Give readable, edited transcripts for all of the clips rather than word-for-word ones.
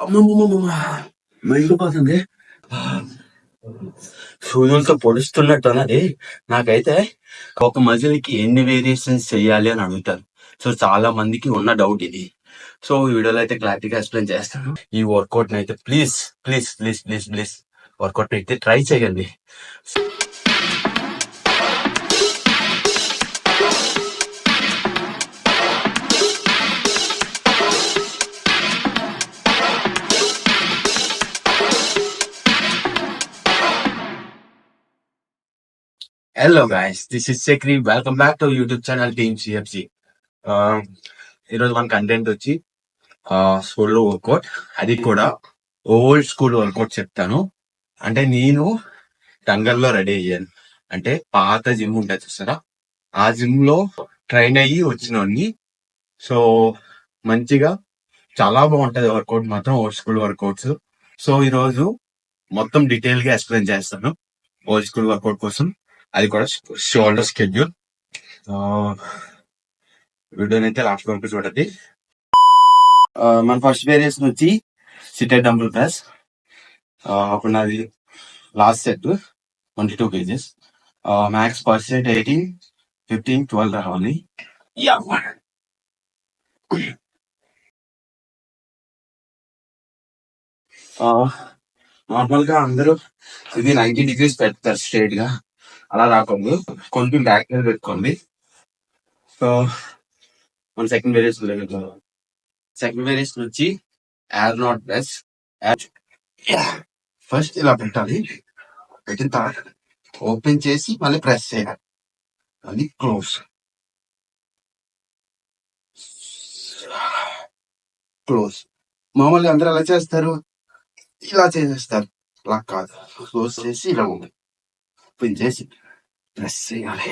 అమ్మమ్మమ్మమ్మ మైండిపోతుంది. సూదులతో పొడుస్తున్నట్టు అన్నది. నాకైతే ఒక మజిల్ కి ఎన్ని వేరియేషన్స్ చేయాలి అని అడుగుతారు. సో చాలా మందికి ఉన్న డౌట్ ఇది. సో ఈ వీడియోలో అయితే క్లారిటీగా ఎక్స్ప్లెయిన్ చేస్తాను. ఈ వర్కౌట్ అయితే please please please please please workout అయితే ట్రై చేయండి. Hello guys, this is Chakri. Welcome back to YouTube channel team CFC. ఈరోజు మన కంటెంట్ వచ్చి సోలో వర్కౌట్, అది కూడా ఓల్డ్ స్కూల్ వర్కౌట్ చెప్తాను. అంటే నేను డంగల్లో రెడీ అయ్యాను. అంటే పాత జిమ్ ఉంటుంది చూస్తారా, ఆ జిమ్ లో ట్రైన్ అయ్యి వచ్చినోడిని. సో మంచిగా చాలా బాగుంటది వర్కౌట్ మాత్రం, ఓల్డ్ స్కూల్ వర్కౌట్స్. సో ఈరోజు మొత్తం డీటెయిల్ గా ఎక్స్ప్లెయిన్ చేస్తాను ఓల్డ్ స్కూల్ వర్కౌట్ కోసం, అది కూడా షోల్డర్ స్కెడ్యూల్. వీడియోని అయితే లాస్ట్ వరకు చూడండి. మన ఫస్ట్ వేరియేషన్ వచ్చి సిటెడ్ డంబుల్ ప్రెస్. అప్పుడు నాది last set 22 kgs. Max percent 18, 15, 12 రావాలి. నార్మల్ గా అందరూ ఇది 90 degrees పెడతారు స్ట్రేట్ గా, అలా రాకుండా కొంచెం బ్యాక్ పెట్టుకోండి. సో మన సెకండ్ వేరియేషన్ వచ్చి ఎయిర్ నాట్ ప్రెస్. ఫస్ట్ ఇలా పెట్టాలి, పెట్టిన తర్వాత ఓపెన్ చేసి మళ్ళీ ప్రెస్ చేయాలి, అది క్లోజ్ క్లోజ్. మామూలుగా అందరూ ఎలా చేస్తారు, ఇలా చేసేస్తారు. అలా కాదు, క్లోజ్ చేసి ఇలా ఉంది, ఓపెన్ చేసి ప్రెస్ చేయాలి.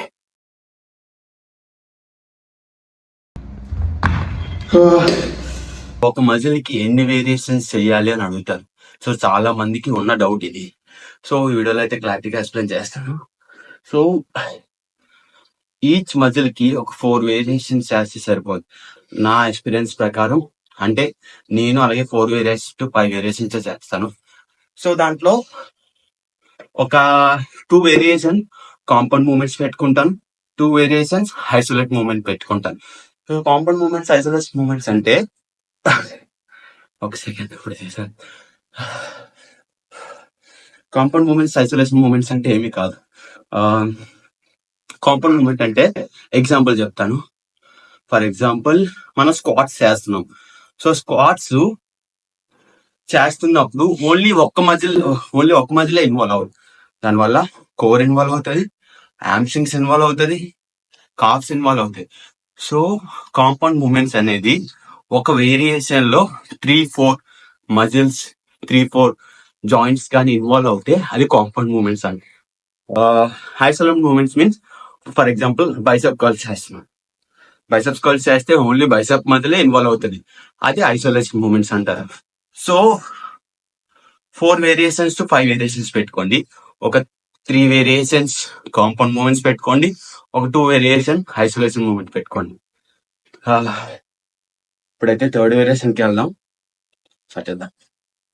ఒక మజిల్ కి ఎన్ని వేరియేషన్స్ చేయాలి అని అడుగుతారు. సో చాలా మందికి ఉన్న డౌట్ ఇది. సో ఈ వీడియోలో అయితే క్లారిటీగా ఎక్స్ప్లెయిన్ చేస్తాను. సో ఈచ్ మజిల్ కి ఒక 4 వేరియేషన్స్ చేస్తే సరిపోదు నా ఎక్స్పీరియన్స్ ప్రకారం. అంటే నేను అలాగే 4 వేరియేషన్స్ టు 5 వేరియేషన్స్ చేస్తాను. సో దాంట్లో ఒక 2 వేరియేషన్ కాంపౌండ్ మూమెంట్స్ పెట్టుకుంటాను, 2 వేరియేషన్స్ ఐసోలేట్ మూమెంట్ పెట్టుకుంటాను. So compound movements, isolate movements అంటే ఒక సెకండ్ ఇప్పుడు చేశాను. కాంపౌండ్ మూమెంట్స్, ఐసోలేషన్ మూమెంట్స్ అంటే ఏమీ కాదు. కాంపౌండ్ మూమెంట్ అంటే ఎగ్జాంపుల్ చెప్తాను. ఫర్ ఎగ్జాంపుల్ మనం స్క్వాట్స్ చేస్తున్నాం. సో స్క్వాట్స్ చేస్తున్నప్పుడు ఓన్లీ ఒక్క మజిలే ఇన్వాల్వ్ అవుతుంది. దానివల్ల కోర్ ఇన్వాల్వ్ అవుతుంది, హ్యామ్స్ట్రింగ్స్ ఇన్వాల్వ్ అవుతుంది, కాఫ్స్ ఇన్వాల్వ్ అవుతాయి. సో కాంపౌండ్ మూమెంట్స్ అనేది ఒక వేరియేషన్ లో 3-4 మజిల్స్, 3-4 జాయింట్స్ కానీ ఇన్వాల్వ్ అవుతే అది కాంపౌండ్ మూమెంట్స్ అండి. Isolate movements means for example bicep curls చేస్తున్నాం. బైసెప్స్ కర్ల్స్ చేస్తే ఓన్లీ బైసెప్ మధ్యలో ఇన్వాల్వ్ అవుతుంది, అది ఐసోలేషన్ మూమెంట్స్ అంటారు. సో 4 వేరియేషన్స్ టు 5 వేరియేషన్స్ పెట్టుకోండి. ఒక 3 వేరియేషన్స్ కాంపౌండ్ మూమెంట్స్ పెట్టుకోండి, ఒక 2 వేరియేషన్ ఐసోలేషన్ మూమెంట్ పెట్టుకోండి. ఇప్పుడైతే థర్డ్ వేరియేషన్ కి వెళ్దాం, సరిచేద్దాం.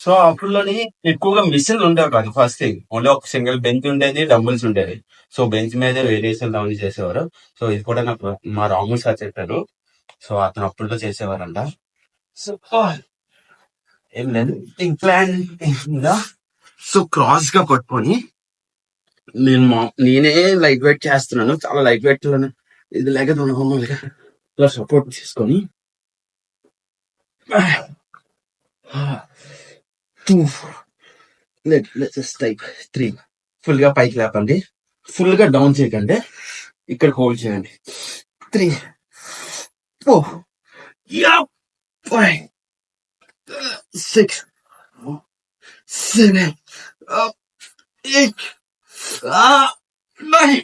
సో అప్పుడులోని ఎక్కువగా మిషన్లు ఉండేవి కాదు. ఫస్ట్ థింగ్ ఓన్లీ ఒక సింగిల్ బెంచ్ ఉండేది, డంబుల్స్ ఉండేది. సో బెంచ్ మీద వేరియేషన్ డౌన్ చేసేవారు. సో ఇది కూడా నాకు మా రాము సార్ చెప్పారు. సో అతను అప్పుడులో చేసేవారంట. సో ఏం లేదు, ప్లాన్ సో క్రాస్ గా పట్టుకొని నేనే లైట్ వెయిట్ చేస్తున్నాను. చాలా లైట్ వెయిట్ లోనే ఇది లేక మామూలుగా ఇలా సపోర్ట్ చేసుకొని 2 let's type 3 ఫుల్ గా పైకి లేపండి, ఫుల్ గా డౌన్ చేయకండి, ఇక్కడ హోల్డ్ చేయండి. 3, 4, 5, 6, 7, 8, 9.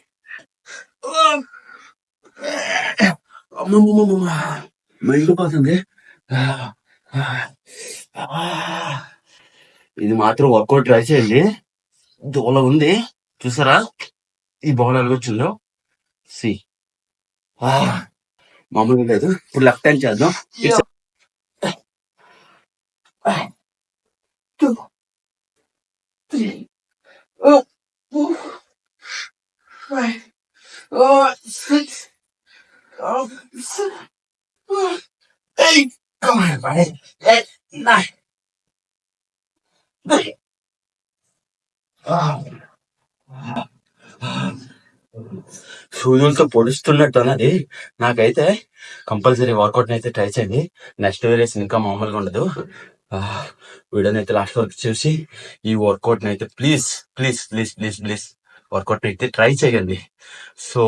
అమ్మమ్మమ్మమ్మ మైండిపోతుంది. ఇది మాత్రం వర్కౌట్ ట్రై చేయండి. దోల ఉంది చూసారా, ఈ బాల్ ఎలాగొచ్చిందో సి, మామూలుగా లేదు. ఇప్పుడు లెఫ్ట్ హ్యాండ్ చేద్దాం. Oh, oh, five, oh, six, oh, seven, oh, eight. Come on, buddy. 8, 9. సూదులతో పొడుస్తున్నట్టు అన్నది నాకైతే కంపల్సరీ వర్కౌట్ అయితే ట్రై చేయండి. నెక్స్ట్ వేరేసి ఇంకా మామూలుగా ఉండదు. వీడియోని అయితే లాస్ట్ వరకు చూసి ఈ వర్కౌట్ అయితే please please please please please workout అయితే ట్రై చేయండి. సో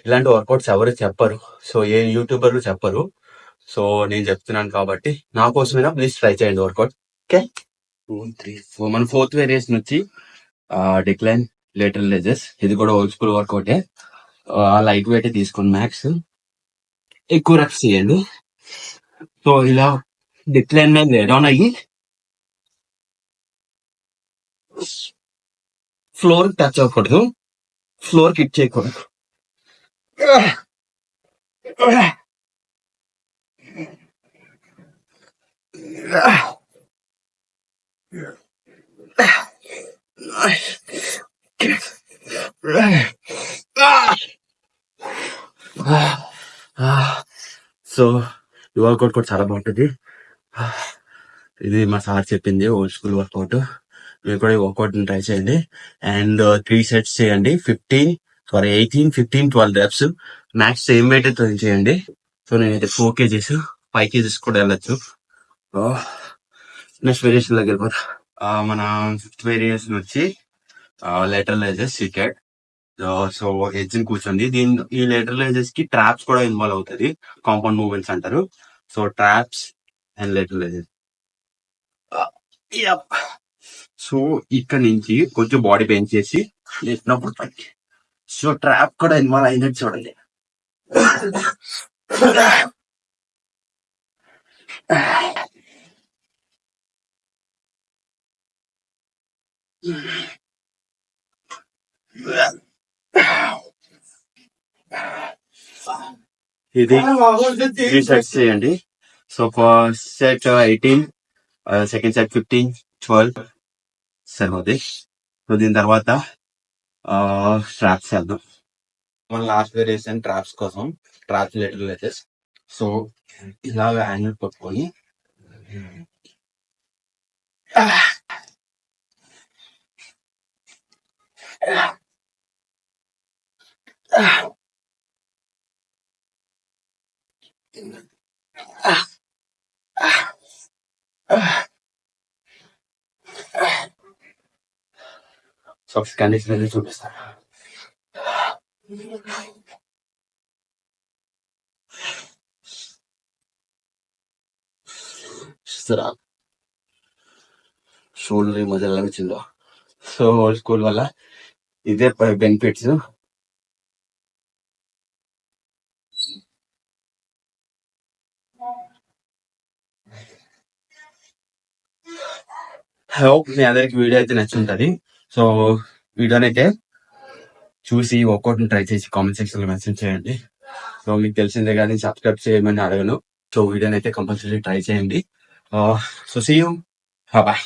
ఇలాంటి వర్కౌట్స్ ఎవరు చెప్పరు, సో ఏ యూట్యూబర్లు చెప్పరు. సో నేను చెప్తున్నాను కాబట్టి నా కోసమైనా ప్లీజ్ ట్రై చేయండి వర్కౌట్. ఓకే, 2, 3, 4. మన 4th వేరియేషన్ వచ్చి డిక్లైన్ లేటరల్ లెజెస్. ఇది కూడా old school workout. Light weight తీసుకోండి, మ్యాక్స్ ఎక్కువ రెప్స్ చేయండి. సో ఇలా డిక్లైన్ మీద లే డౌన్ అయ్యి ఫ్లోర్ టచ్ అవ్వకూడదు, ఫ్లోర్ కిట్ చేయకూడదు. సో ఈ వర్కౌట్ కూడా చాలా బాగుంటుంది. ఇది మా సార్ చెప్పింది ఓల్డ్ స్కూల్ వర్కౌట్. మీరు కూడా ఈ వర్కౌట్ ట్రై చేయండి. అండ్ 3 sets చేయండి. 18, 15, 12 reps. మ్యాక్స్ సేమ్ వెయిట్ చేయండి. సో నేనైతే 4 kgs, 5 kgs కూడా వెళ్ళచ్చు. నెక్స్ట్ వేరియేషన్ దగ్గర వెళ్ళిపోతా. మన 5th వేరియేషన్ వచ్చి lateral raises seated. So edge కూర్చోండి. ఈ లేటరల్ లెజెస్ కి ట్రాప్స్ కూడా ఇన్వాల్వ్ అవుతుంది, కాంపౌండ్ మూవ్మెంట్స్ అంటారు. So traps and lateral raises. So ఇక్కడ నుంచి కొంచెం బాడీ బెంచ్ చేసి లేచినప్పుడు పైకి. సో ట్రాప్ కూడా ఇన్వాల్వ్ అయినట్టు చూడండి. ఇది 3 sets చేయండి. So first set 18, second set 15, 12 సరిపోతుంది. సో దీని తర్వాత ట్రాప్స్ చేద్దాం. మన లాస్ట్ వేరియేషన్ ట్రాప్స్ కోసం ట్రాప్స్ లేటరల్ లెజెస్. సో ఇలాగ హ్యాండిల్ పట్టుకొని సో కండిషన్ అయితే చూపిస్తాను. షోల్డర్ ఈ మధ్య ఎలా వచ్చిందో. సో ఓల్డ్ స్కూల్ వల్ల ఇదే బెనిఫిట్స్. హోప్ మీ అందరికి వీడియో అయితే నచ్చుంటది. సో వీడియోని అయితే చూసి వర్కౌట్ ట్రై చేసి కామెంట్ సెక్షన్ లో మెసేజ్ చేయండి. సో మీకు తెలిసిందే కానీ సబ్స్క్రైబ్ చేయమని అడగను. సో వీడియోని అయితే కంపల్సరీ ట్రై చేయండి. So see you, bye.